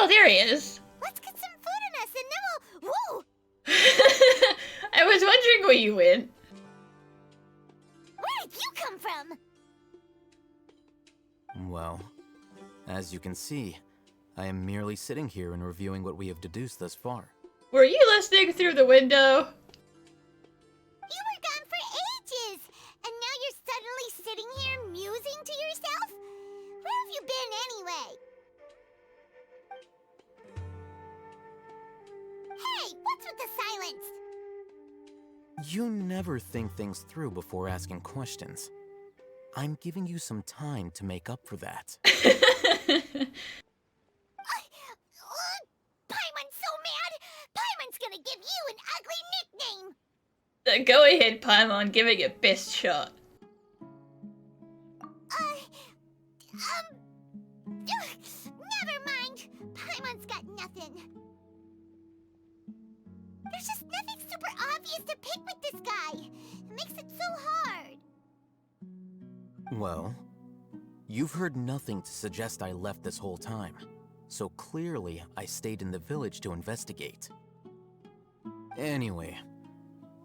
Oh, there he is. Let's get some food in us and then we'll... Whoa! I was wondering where you went. Where did you come from? Well, as you can see, I am merely sitting here and reviewing what we have deduced thus far. Were you listening through the window? You were gone for ages, and now you're suddenly sitting here musing to yourself? Where have you been anyway? Hey, what's with the silence? You never think things through before asking questions. I'm giving you some time to make up for that. Paimon's so mad! Paimon's gonna give you an ugly nickname! Go ahead, Paimon, give it your best shot. Never mind. Paimon's got nothing. There's just nothing super obvious to pick with this guy. It makes it so hard. Well, you've heard nothing to suggest I left this whole time, so clearly I stayed in the village to investigate. Anyway,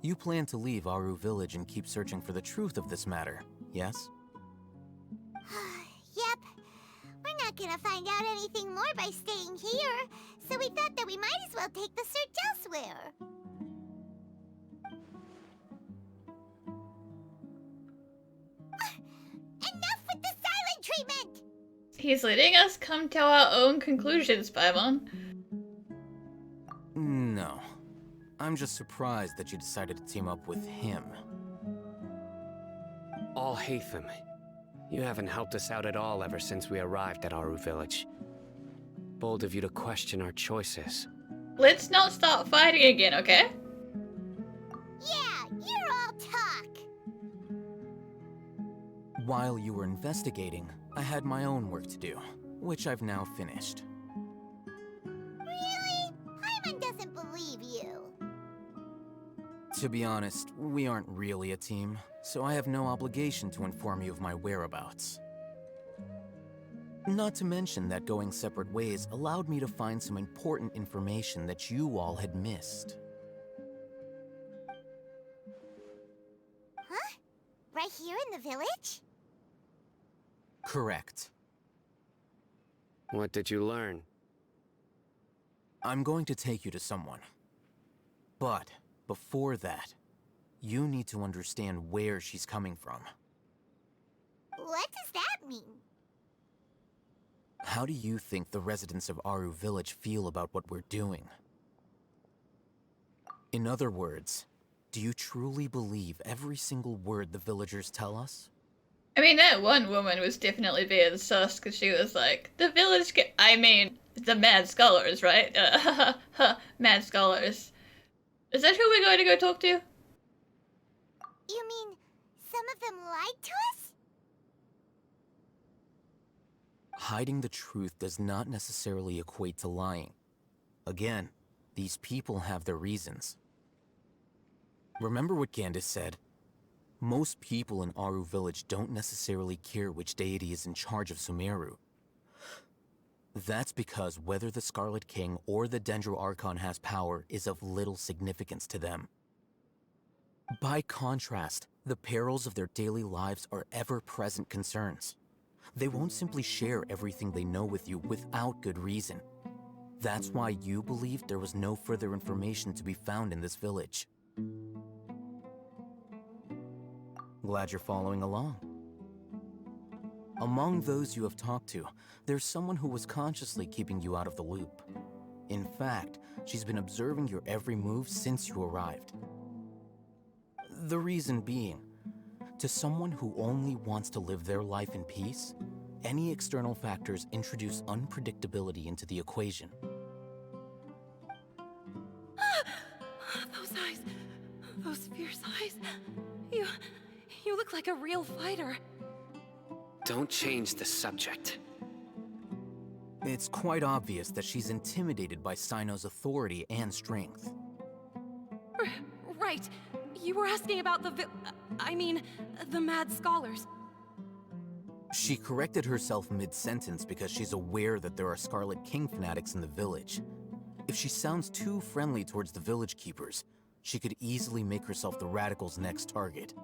you plan to leave Aru village and keep searching for the truth of this matter, yes? Yep. We're not gonna find out anything more by staying here, so we thought that we might as well take the search elsewhere. Enough with the silent treatment! He's letting us come to our own conclusions, Paimon. No. I'm just surprised that you decided to team up with him. Alhaitham, you haven't helped us out at all ever since we arrived at Aru village. Bold of you to question our choices. Let's not start fighting again, okay? Yeah, you're all talk. While you were investigating, I had my own work to do, which I've now finished. Really? Paimon doesn't believe you. To be honest, we aren't really a team, so I have no obligation to inform you of my whereabouts. Not to mention that going separate ways allowed me to find some important information that you all had missed. Huh? Right here in the village? Correct. What did you learn? I'm going to take you to someone. But before that, you need to understand where she's coming from. What does that mean? How do you think the residents of Aru village feel about what we're doing? In other words, do you truly believe every single word the villagers tell us? I mean, that one woman was definitely being sus because she was like, the village, I mean, the mad scholars, right? Mad scholars. Is that who we're going to go talk to? You mean some of them lied to us? Hiding the truth does not necessarily equate to lying. Again, these people have their reasons. Remember what Candace said? Most people in Aru village don't necessarily care which deity is in charge of Sumeru. That's because whether the Scarlet King or the Sumeru Archon has power is of little significance to them. By contrast, the perils of their daily lives are ever-present concerns. They won't simply share everything they know with you without good reason. That's why you believed there was no further information to be found in this village. Glad you're following along. Among those you have talked to, there's someone who was consciously keeping you out of the loop. In fact, she's been observing your every move since you arrived. The reason being, to someone who only wants to live their life in peace, any external factors introduce unpredictability into the equation. Those eyes. Those fierce eyes. You look like a real fighter. Don't change the subject. It's quite obvious that she's intimidated by Sino's authority and strength. Right. You were asking about the mad scholars. She corrected herself mid-sentence because she's aware that there are Scarlet King fanatics in the village. If she sounds too friendly towards the village keepers, she could easily make herself the Radicals' next target.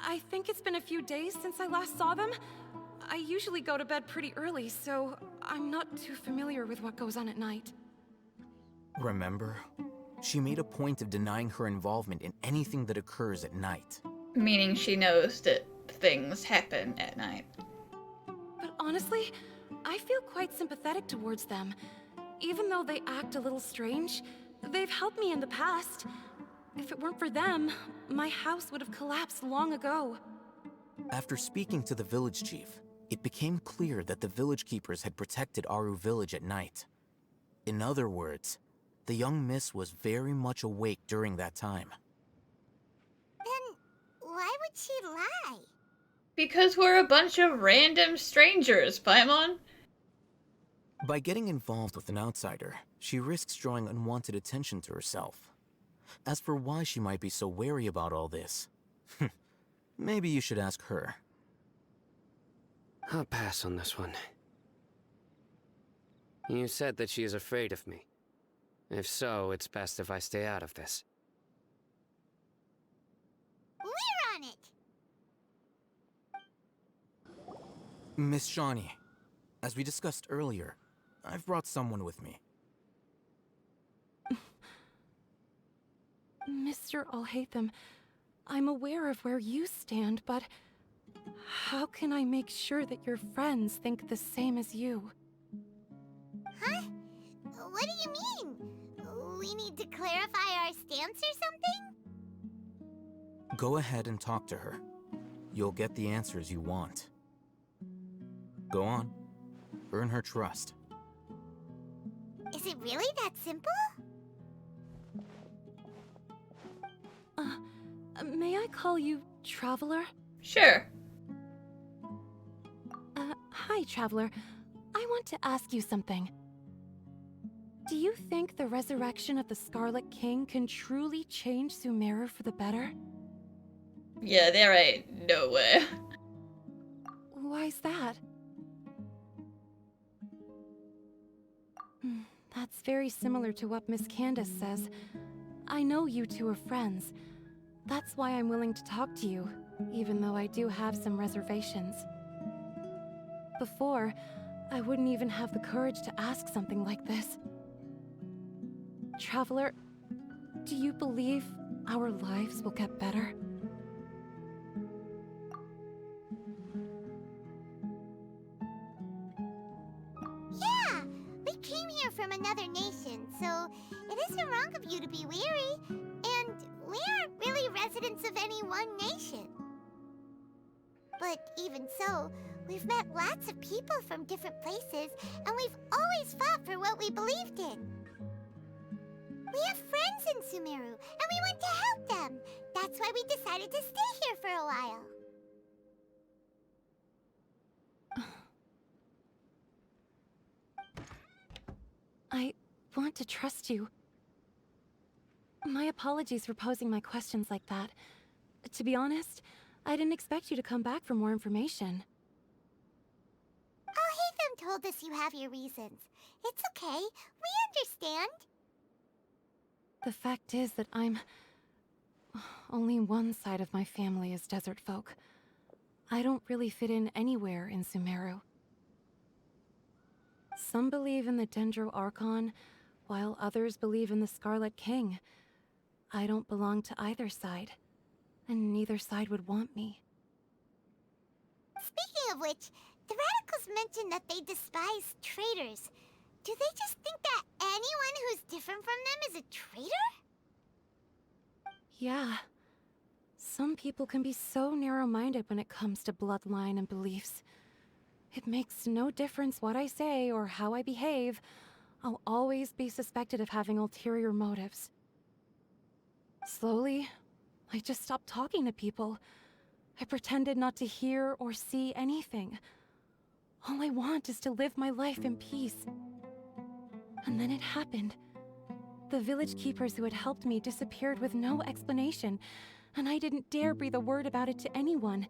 I think it's been a few days since I last saw them. I usually go to bed pretty early, so I'm not too familiar with what goes on at night. Remember? She made a point of denying her involvement in anything that occurs at night. Meaning she knows that things happen at night. But honestly, I feel quite sympathetic towards them. Even though they act a little strange, they've helped me in the past. If it weren't for them, my house would have collapsed long ago. After speaking to the village chief, it became clear that the village keepers had protected Aru village at night. In other words, the young miss was very much awake during that time. Then why would she lie? Because we're a bunch of random strangers, Paimon. By getting involved with an outsider, she risks drawing unwanted attention to herself. As for why she might be so wary about all this, maybe you should ask her. I'll pass on this one. You said that she is afraid of me. If so, it's best if I stay out of this. We're on it! Miss Shawnee, as we discussed earlier, I've brought someone with me. Mr. Alhaitham, I'm aware of where you stand, but how can I make sure that your friends think the same as you? Huh? What do you mean? We need to clarify our stance or something? Go ahead and talk to her. You'll get the answers you want. Go on. Earn her trust. Is it really that simple? May I call you Traveler? Sure. Hi, Traveler. I want to ask you something. Do you think the resurrection of the Scarlet King can truly change Sumeru for the better? Yeah, there ain't no way. Why's that? That's very similar to what Miss Candace says. I know you two are friends. That's why I'm willing to talk to you, even though I do have some reservations. Before, I wouldn't even have the courage to ask something like this. Traveler, do you believe our lives will get better? Yeah! We came here from another nation, so it isn't wrong of you to be weary. And we aren't really residents of any one nation. But even so, we've met lots of people from different places, and we've always fought for what we believed in. We have friends in Sumeru, and we want to help them. That's why we decided to stay here for a while. I want to trust you. My apologies for posing my questions like that. To be honest, I didn't expect you to come back for more information. Alhaitham told us you have your reasons. It's okay. We understand. The fact is that only one side of my family is desert folk. I don't really fit in anywhere in Sumeru. Some believe in the Sumeru Archon, while others believe in the Scarlet King. I don't belong to either side, and neither side would want me. Speaking of which, the Radicals mentioned that they despise traitors. Do they just think that anyone who's different from them is a traitor? Yeah. Some people can be so narrow-minded when it comes to bloodline and beliefs. It makes no difference what I say or how I behave. I'll always be suspected of having ulterior motives. Slowly, I just stopped talking to people. I pretended not to hear or see anything. All I want is to live my life in peace. And then it happened. The village keepers who had helped me disappeared with no explanation, and I didn't dare breathe a word about it to anyone.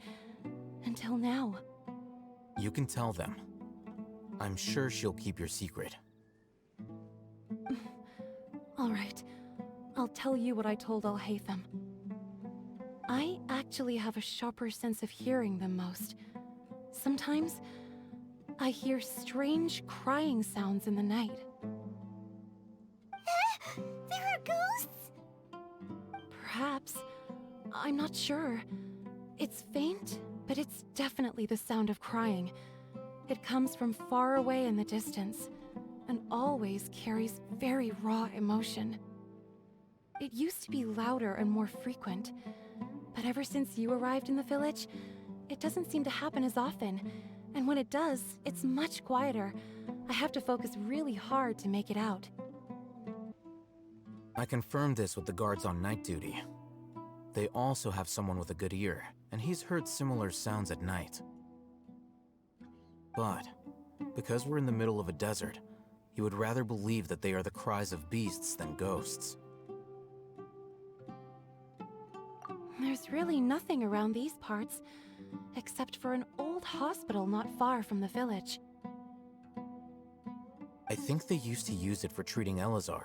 Until now. You can tell them. I'm sure she'll keep your secret. All right. I'll tell you what I told Alhaitham. I actually have a sharper sense of hearing than most. Sometimes, I hear strange crying sounds in the night. There are ghosts? Perhaps. I'm not sure. It's faint, but it's definitely the sound of crying. It comes from far away in the distance, and always carries very raw emotion. It used to be louder and more frequent, but ever since you arrived in the village, it doesn't seem to happen as often, and when it does, it's much quieter. I have to focus really hard to make it out. I confirmed this with the guards on night duty. They also have someone with a good ear, and he's heard similar sounds at night. But, because we're in the middle of a desert, he would rather believe that they are the cries of beasts than ghosts. There's really nothing around these parts, except for an old hospital not far from the village. I think they used to use it for treating Eleazar,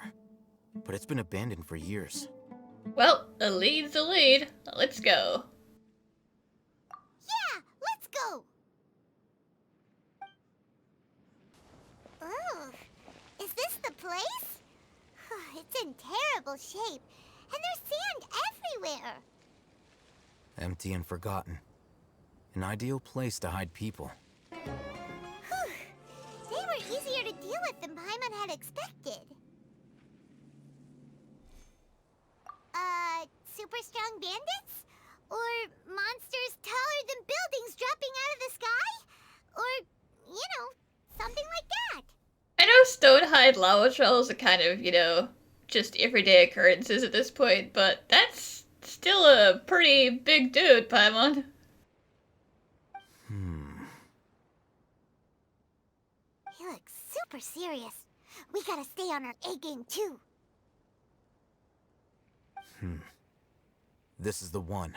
but it's been abandoned for years. Well, a lead's a lead. Let's go. Yeah, let's go! Oh, is this the place? It's in terrible shape, and there's sand everywhere. Empty and forgotten. An ideal place to hide people. Whew. They were easier to deal with than Paimon had expected. Super strong bandits? Or monsters taller than buildings dropping out of the sky? Or, you know, something like that. I know stone-hide lava trolls are kind of, just everyday occurrences at this point, but that's still a pretty big dude, Paimon. He looks super serious. We gotta stay on our A game too. This is the one.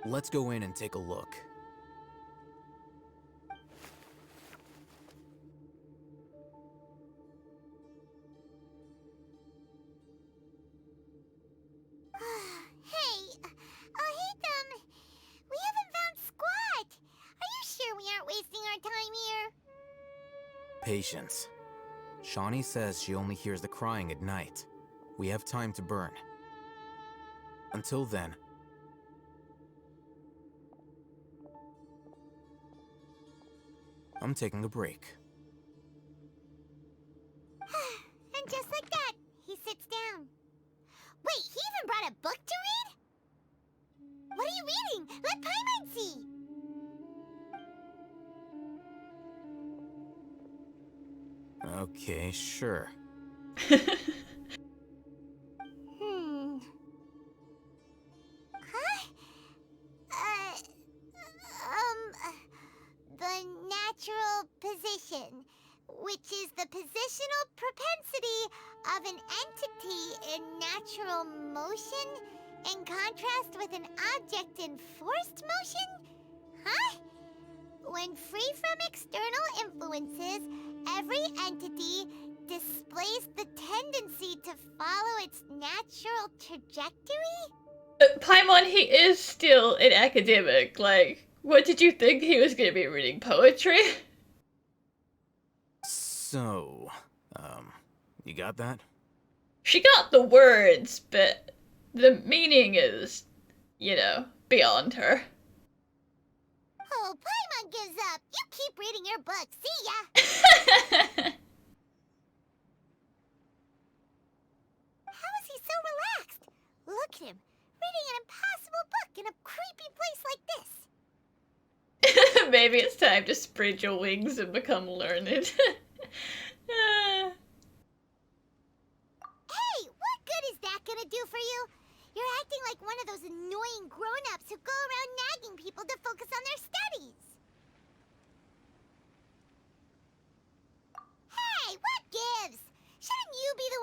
Let's go in and take a look. Hey, Alhaitham, we haven't found squat. Are you sure we aren't wasting our time here? Patience. Shawnee says she only hears the crying at night. We have time to burn. Until then, I'm taking a break. And just like that, he sits down. Wait, he even brought a book to read? What are you reading? Let Paimon see. Okay, sure. Huh? The natural position, which is the positional propensity of an entity in natural motion in contrast with an object in forced motion? Huh? When free from external influences, every entity displays the tendency to follow its natural trajectory? Paimon, he is still an academic. Like, what did you think he was gonna be reading poetry? So, you got that? She got the words, but the meaning is, beyond her. Oh, Paimon gives up. You keep reading your book. See ya. How is he so relaxed? Look at him, reading an impossible book in a creepy place like this. Maybe it's time to spread your wings and become learned. Hey, what good is that gonna do for you? You're acting like one of those annoying grown-ups who go around nagging people to focus on their studies.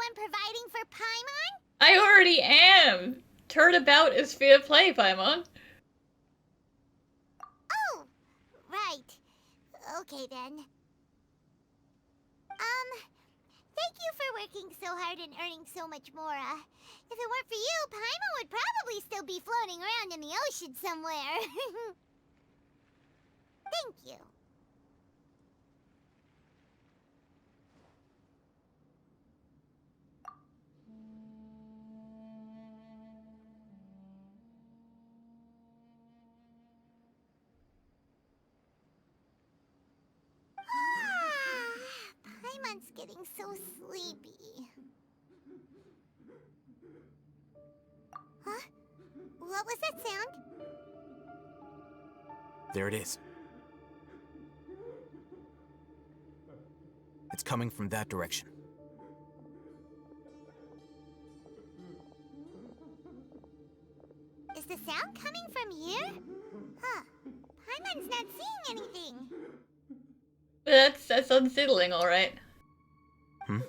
one providing for Paimon? I already am! Turnabout is fair play, Paimon. Oh, right. Okay then. Thank you for working so hard and earning so much more. If it weren't for you, Paimon would probably still be floating around in the ocean somewhere. Thank you. Paimon's getting so sleepy. Huh? What was that sound? There it is. It's coming from that direction. Is the sound coming from here? Huh. Paimon's not seeing anything. That's unsettling, alright. Hmm?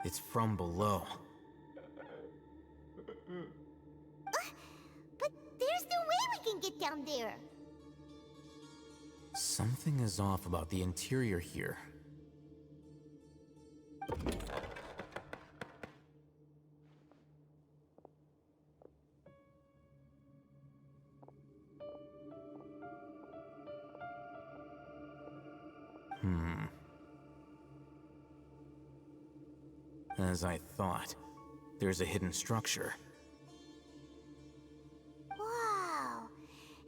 It's from below. But there's no way we can get down there. Something is off about the interior here. As I thought, there's a hidden structure. Wow.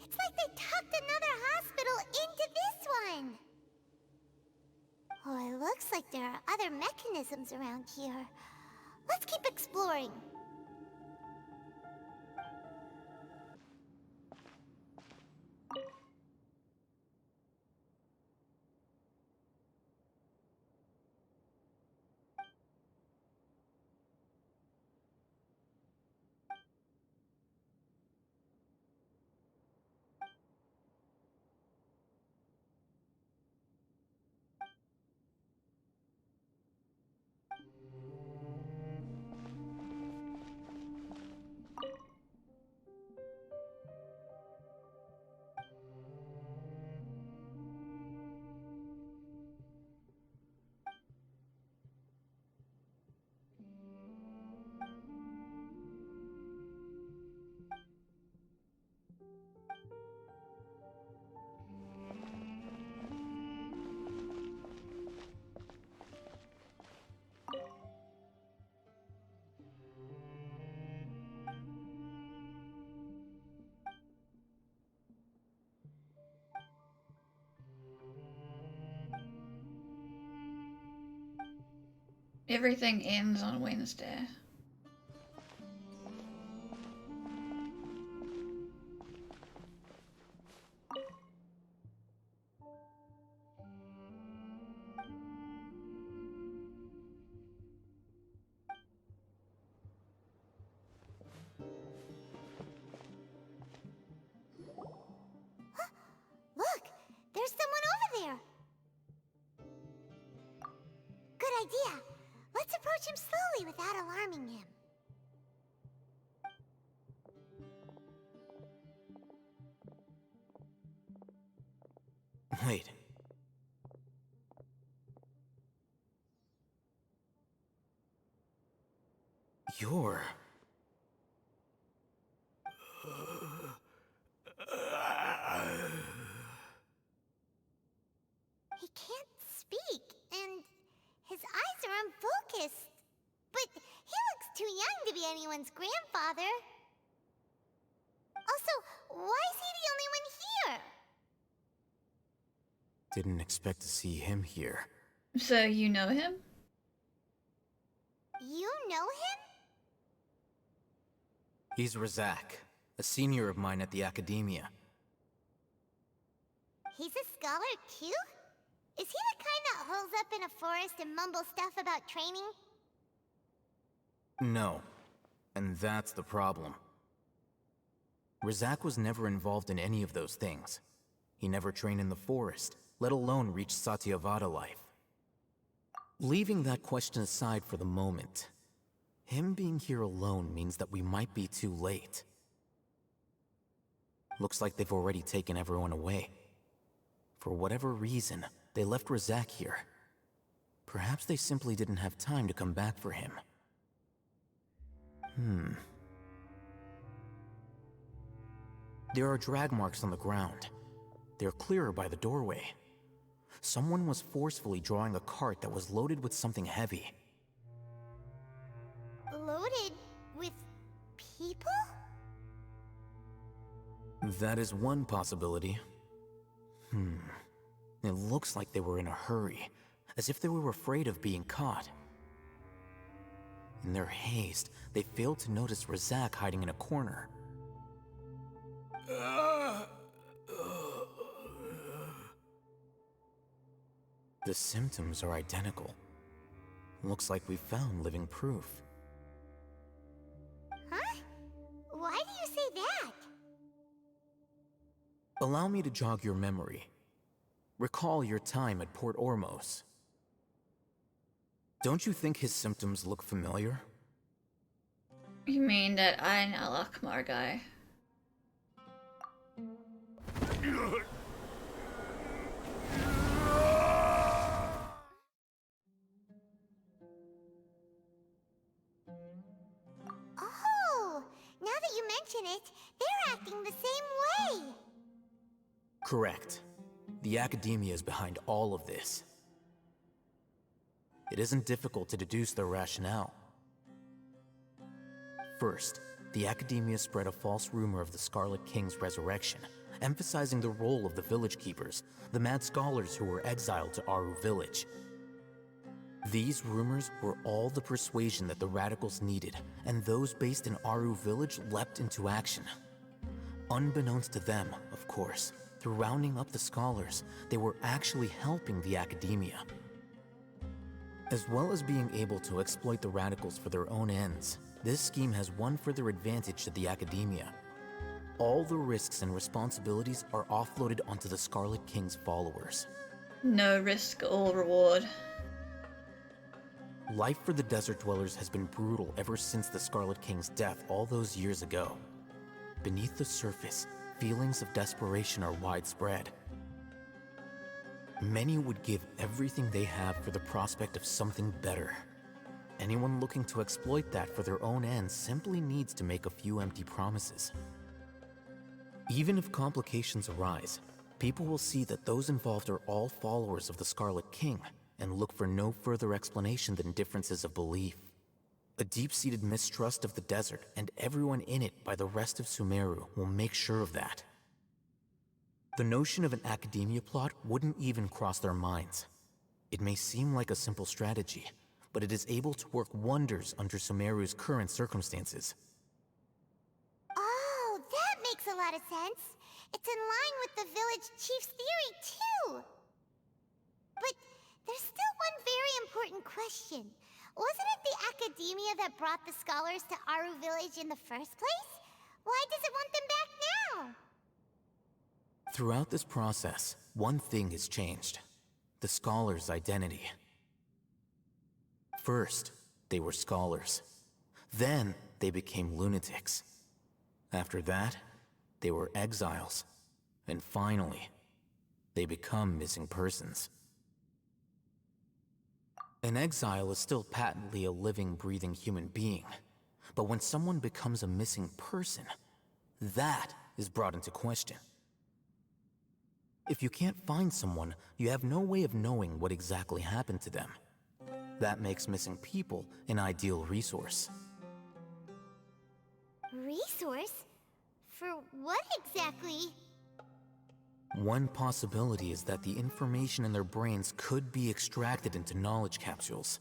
It's like they tucked another hospital into this one. Oh, it looks like there are other mechanisms around here. Let's keep exploring. Everything ends on Wednesday. Look, there's someone over there. Good idea. Let's approach him slowly without alarming him. Wait. You're... He can't speak, and his eyes are unfocused. But he looks too young to be anyone's grandfather. Also, why is he the only one here? Didn't expect to see him here. So you know him? You know him? He's Razak, a senior of mine at the Academia. He's a scholar too? Is he the kind that holes up in a forest and mumbles stuff about training? No. And that's the problem. Razak was never involved in any of those things. He never trained in the forest, let alone reach Satyavada life. Leaving that question aside for the moment, him being here alone means that we might be too late. Looks like they've already taken everyone away. For whatever reason, they left Razak here. Perhaps they simply didn't have time to come back for him. There are drag marks on the ground. They're clearer by the doorway. Someone was forcefully drawing a cart that was loaded with something heavy. Loaded with people? That is one possibility. It looks like they were in a hurry, as if they were afraid of being caught. In their haste, they failed to notice Razak hiding in a corner. The symptoms are identical. Looks like we found living proof. Huh? Why do you say that? Allow me to jog your memory. Recall your time at Port Ormos. Don't you think his symptoms look familiar? You mean that Ein al-Akmar guy? Oh, now that you mention it, they're acting the same way. Correct. The Academia is behind all of this. It isn't difficult to deduce their rationale. First, the Academia spread a false rumor of the Scarlet King's resurrection, emphasizing the role of the village keepers, the mad scholars who were exiled to Aru village. These rumors were all the persuasion that the radicals needed, and those based in Aru village leapt into action. Unbeknownst to them, of course, through rounding up the scholars, they were actually helping the Academia. As well as being able to exploit the radicals for their own ends, this scheme has one further advantage to the Academia. All the risks and responsibilities are offloaded onto the Scarlet King's followers. No risk, all reward. Life for the desert dwellers has been brutal ever since the Scarlet King's death all those years ago. Beneath the surface, feelings of desperation are widespread. Many would give everything they have for the prospect of something better. Anyone looking to exploit that for their own ends simply needs to make a few empty promises. Even if complications arise, people will see that those involved are all followers of the Scarlet King and look for no further explanation than differences of belief. A deep-seated mistrust of the desert and everyone in it by the rest of Sumeru will make sure of that. The notion of an Academia plot wouldn't even cross their minds. It may seem like a simple strategy, but it is able to work wonders under Sumeru's current circumstances. Oh, that makes a lot of sense. It's in line with the village chief's theory, too. But there's still one very important question. Wasn't it the Academia that brought the scholars to Aru village in the first place? Why does it want them back now? Throughout this process, one thing has changed: the scholars' identity. First, they were scholars. Then, they became lunatics. After that, they were exiles. And finally, they become missing persons. An exile is still patently a living, breathing human being. But when someone becomes a missing person, that is brought into question. If you can't find someone, you have no way of knowing what exactly happened to them. That makes missing people an ideal resource. Resource? For what exactly? One possibility is that the information in their brains could be extracted into knowledge capsules.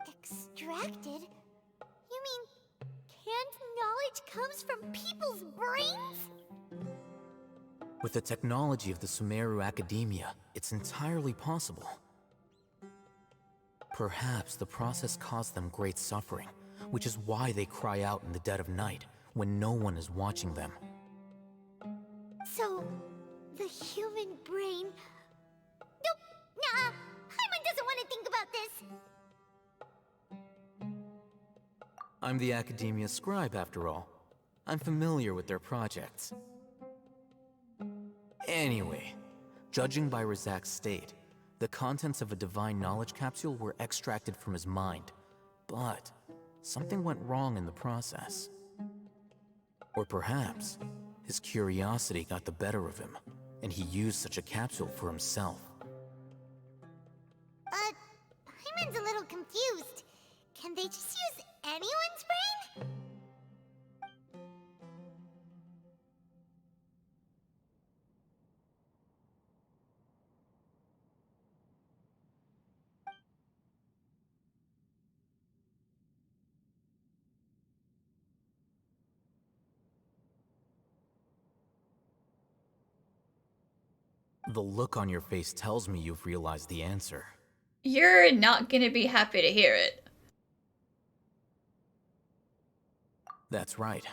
Extracted? You mean canned knowledge comes from people's brains? With the technology of the Sumeru Academia, it's entirely possible. Perhaps the process caused them great suffering, which is why they cry out in the dead of night when no one is watching them. So, the human brain... Nope! Nah! Paimon doesn't want I'm the Academia scribe, after all. I'm familiar with their projects. Anyway, judging by Razak's state, the contents of a divine knowledge capsule were extracted from his mind. But something went wrong in the process. Or perhaps his curiosity got the better of him, and he used such a capsule for himself. Paimon's a little confused. Can they just use anyone's brain? The look on your face tells me you've realized the answer. You're not gonna be happy to hear it. That's right.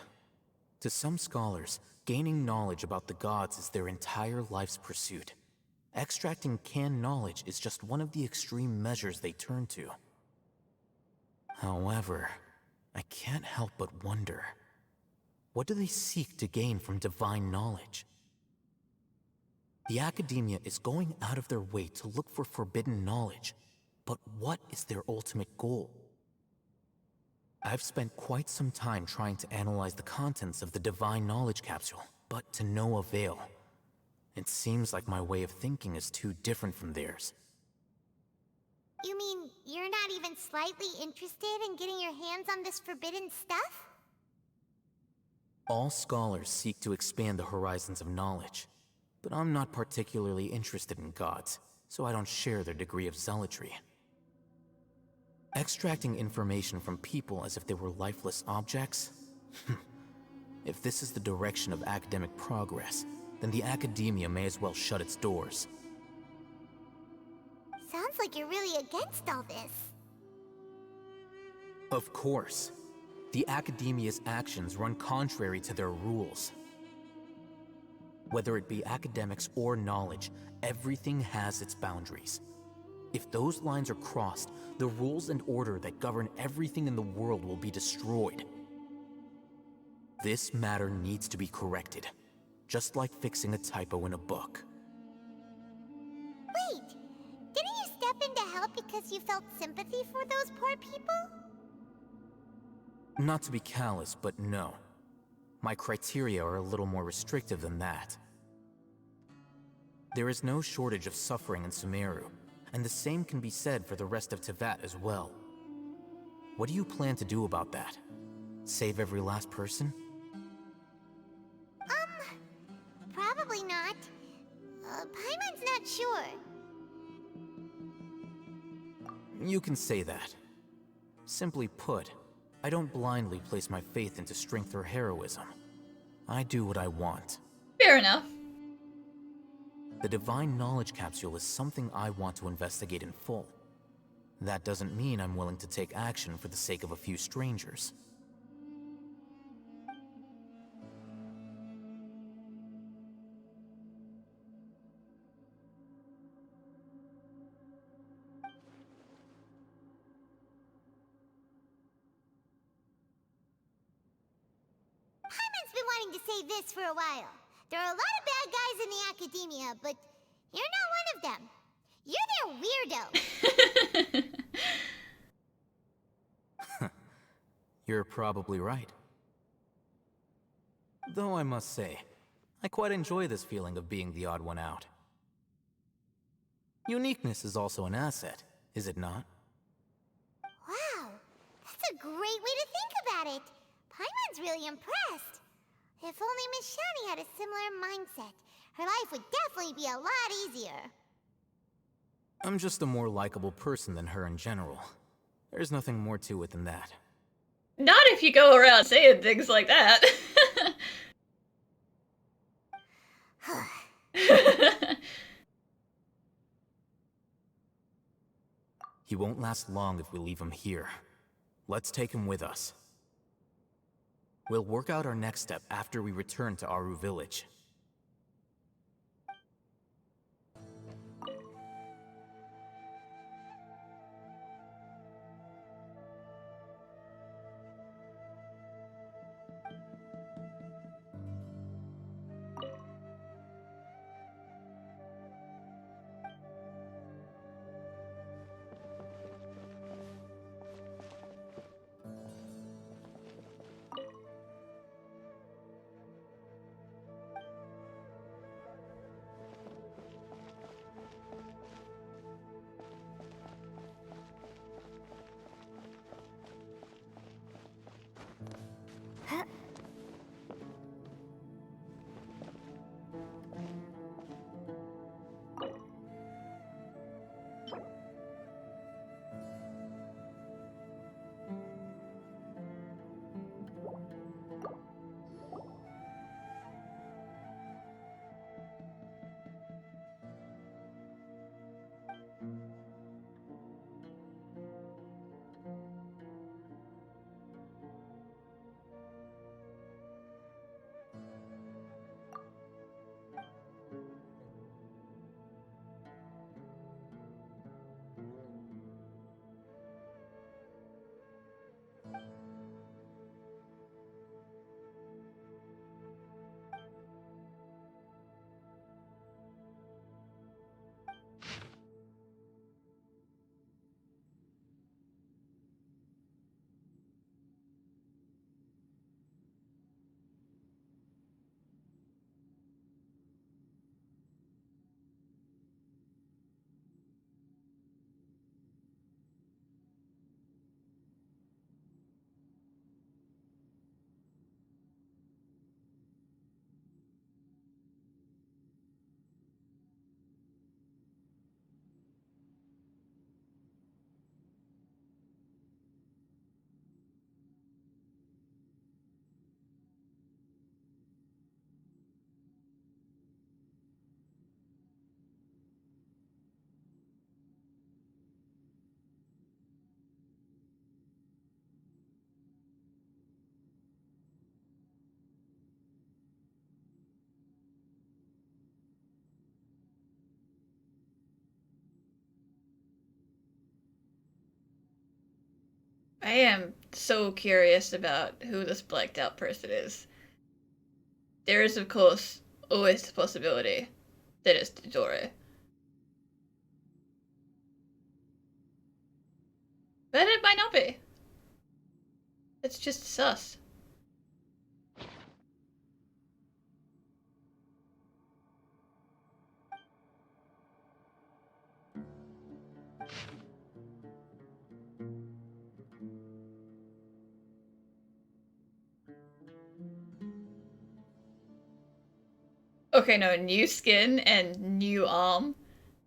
To some scholars, gaining knowledge about the gods is their entire life's pursuit. Extracting canned knowledge is just one of the extreme measures they turn to. However, I can't help but wonder, what do they seek to gain from divine knowledge? The Academia is going out of their way to look for forbidden knowledge, but what is their ultimate goal? I've spent quite some time trying to analyze the contents of the divine knowledge capsule, but to no avail. It seems like my way of thinking is too different from theirs. You mean you're not even slightly interested in getting your hands on this forbidden stuff? All scholars seek to expand the horizons of knowledge, but I'm not particularly interested in gods, so I don't share their degree of zealotry. Extracting information from people as if they were lifeless objects? If this is the direction of academic progress, then the Academia may as well shut its doors. Sounds like you're really against all this. Of course. The Academia's actions run contrary to their rules. Whether it be academics or knowledge, everything has its boundaries. If those lines are crossed, the rules and order that govern everything in the world will be destroyed. This matter needs to be corrected, just like fixing a typo in a book. Wait, didn't you step in to help because you felt sympathy for those poor people? Not to be callous, but no. My criteria are a little more restrictive than that. There is no shortage of suffering in Sumeru, and the same can be said for the rest of Teyvat as well. What do you plan to do about that? Save every last person? Probably not. Paimon's not sure. You can say that. Simply put, I don't blindly place my faith into strength or heroism. I do what I want. Fair enough. The divine knowledge capsule is something I want to investigate in full. That doesn't mean I'm willing to take action for the sake of a few strangers. Paimon's been wanting to say this for a while. There are a lot of bad guys in the Academia, but you're not one of them. You're their weirdo. You're probably right. Though I must say, I quite enjoy this feeling of being the odd one out. Uniqueness is also an asset, is it not? Wow, that's a great way to think about it. Paimon's really impressed. If only Miss Shani had a similar mindset, her life would definitely be a lot easier. I'm just a more likable person than her in general. There's nothing more to it than that. Not if you go around saying things like that. He won't last long if we leave him here. Let's take him with us. We'll work out our next step after we return to Aru Village. I am so curious about who this blacked out person is. There is, of course, always the possibility that it's Dore. But it might not be. It's just sus. Okay, no, new skin and new arm.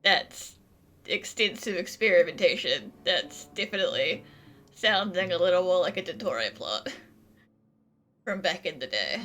That's extensive experimentation. That's definitely sounding a little more like a Dottore plot from back in the day.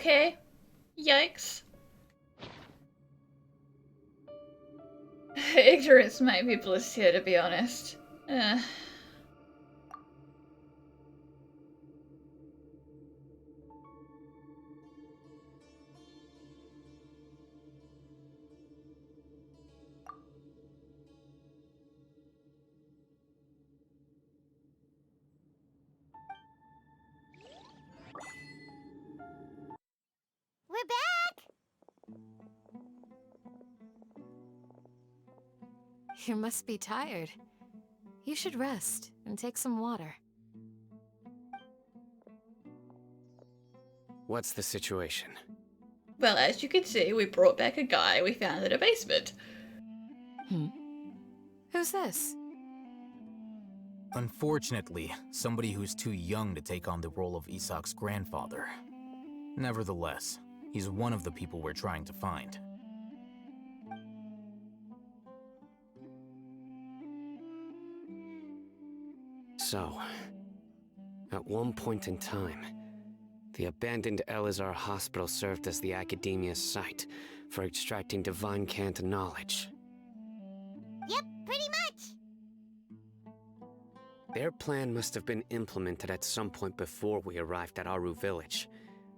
Okay. Yikes. Ignorance might be bliss here, to be honest. We're back! You must be tired. You should rest and take some water. What's the situation? Well, as you can see, we brought back a guy we found in a basement. Who's this? Unfortunately, somebody who's too young to take on the role of Isak's grandfather. Nevertheless, he's one of the people we're trying to find. So, at one point in time, The abandoned Eleazar hospital served as the Academia's site for extracting divine cant knowledge. Yep, pretty much. Their plan must have been implemented at some point before we arrived at Aru village,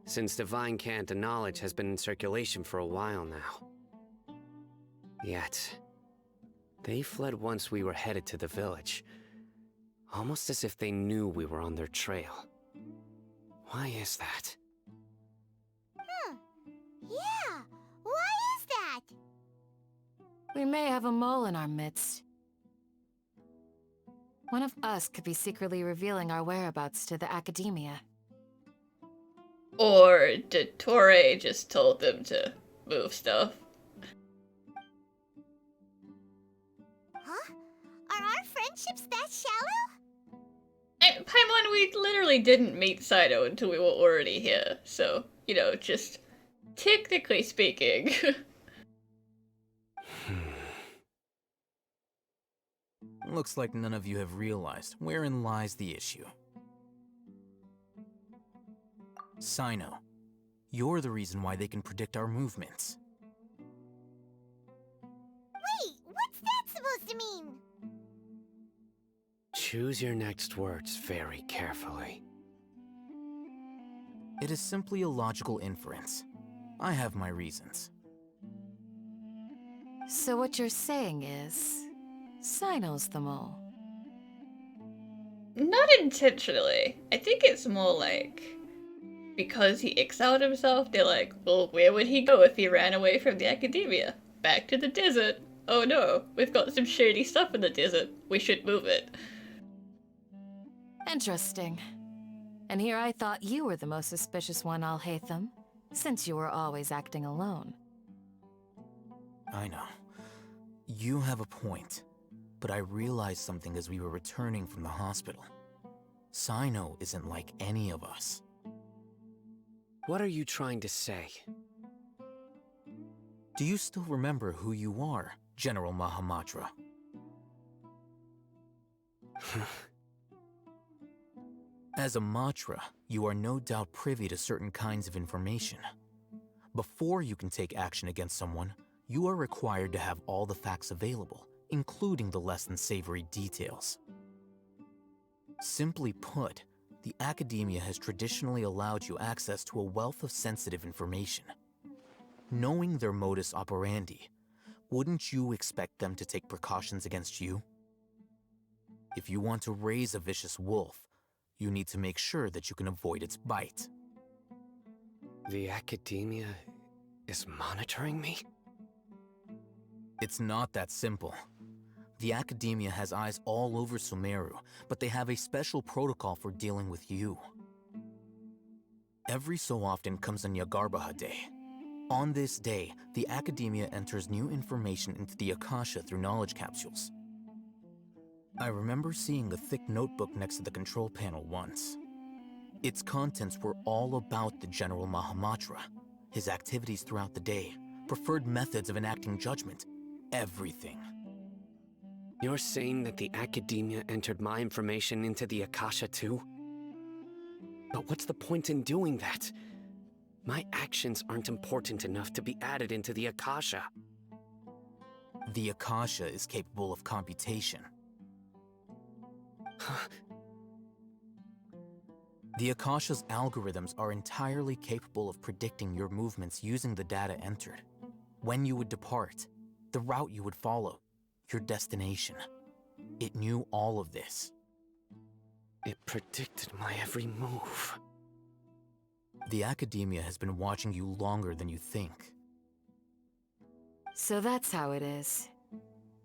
since divine cant knowledge has been in circulation for a while now. Yet, they fled once we were headed to the village, almost as if they knew we were on their trail. Why is that? Yeah, why is that? We may have a mole in our midst. One of us could be secretly revealing our whereabouts to the Academia. Or did Torre just told them to move stuff? Huh? Are our friendships that shallow? Paimon, we literally didn't meet Saito until we were already here, so, you know, just technically speaking. Looks like none of you have realized wherein lies the issue. Sino, you're the reason why they can predict our movements. Wait, what's that supposed to mean? Choose your next words very carefully. It is simply a logical inference. I have my reasons. So what you're saying is, Sino's the mole. Not intentionally. I think it's more like, because he exiled himself, they're like, well, where would he go if he ran away from the Academia? Back to the desert. Oh no, we've got some shady stuff in the desert. We should move it. Interesting. And here I thought you were the most suspicious one, Alhaitham, since you were always acting alone. I know. You have a point. But I realized something as we were returning from the hospital. Sino isn't like any of us. What are you trying to say? Do you still remember who you are, General Mahamatra? As a Matra, you are no doubt privy to certain kinds of information. Before you can take action against someone, you are required to have all the facts available, including the less than savory details. Simply put, the Academia has traditionally allowed you access to a wealth of sensitive information. Knowing their modus operandi, wouldn't you expect them to take precautions against you? If you want to raise a vicious wolf, you need to make sure that you can avoid its bite. The Academia is monitoring me? It's not that simple. The Academia has eyes all over Sumeru, but they have a special protocol for dealing with you. Every so often comes a Nyagarbaha Day. On this day, the Academia enters new information into the Akasha through knowledge capsules. I remember seeing a thick notebook next to the control panel once. Its contents were all about the General Mahamatra, his activities throughout the day, preferred methods of enacting judgment, everything. You're saying that the Academia entered my information into the Akasha too? But what's the point in doing that? My actions aren't important enough to be added into the Akasha. The Akasha is capable of computation. The Akasha's algorithms are entirely capable of predicting your movements using the data entered. When you would depart, the route you would follow, your destination. It knew all of this. It predicted my every move. The Academia has been watching you longer than you think. So that's how it is.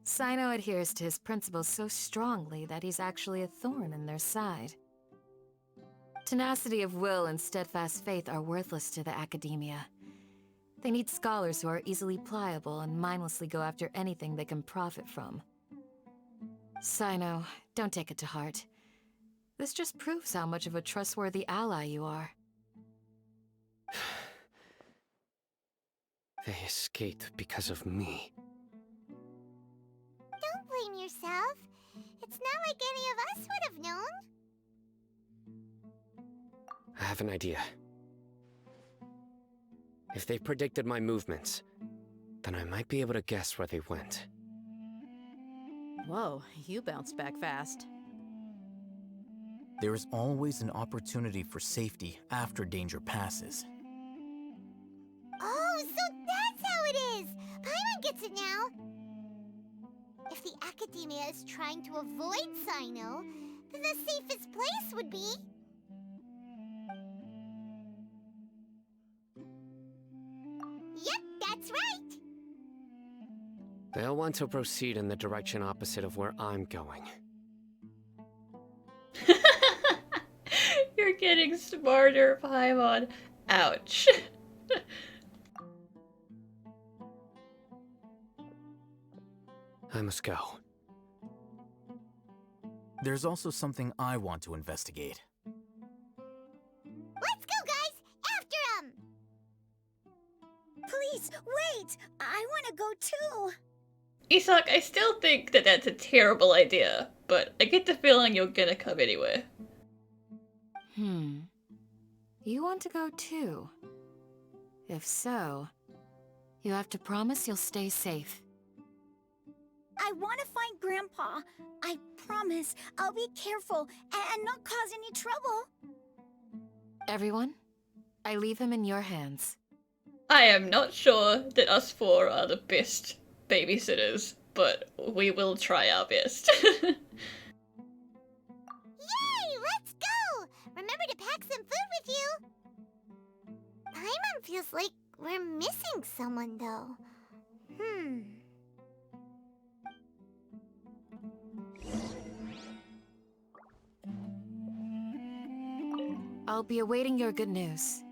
Sino adheres to his principles so strongly that he's actually a thorn in their side. Tenacity of will and steadfast faith are worthless to the Academia. They need scholars who are easily pliable and mindlessly go after anything they can profit from. Sino, don't take it to heart. This just proves how much of a trustworthy ally you are. They escaped because of me. Don't blame yourself. It's not like any of us would have known. I have an idea. If they predicted my movements, then I might be able to guess where they went. Whoa, you bounced back fast. There is always an opportunity for safety after danger passes. Oh, so that's how it is! Paimon gets it now! If the Academia is trying to avoid Sino, then the safest place would be... Yep, that's right! They'll want to proceed in the direction opposite of where I'm going. You're getting smarter, Paimon. Ouch. I must go. There's also something I want to investigate. Let's go, guys! After him! Please, wait! I want to go too! Isak, I still think that that's a terrible idea, but I get the feeling you're gonna come anyway. You want to go too? If so, you have to promise you'll stay safe. I want to find Grandpa. I promise I'll be careful and not cause any trouble. Everyone, I leave him in your hands. I am not sure that us four are the best babysitters, but we will try our best. Yay! Let's go! Remember to pack some food with you! Paimon feels like we're missing someone, though. I'll be awaiting your good news.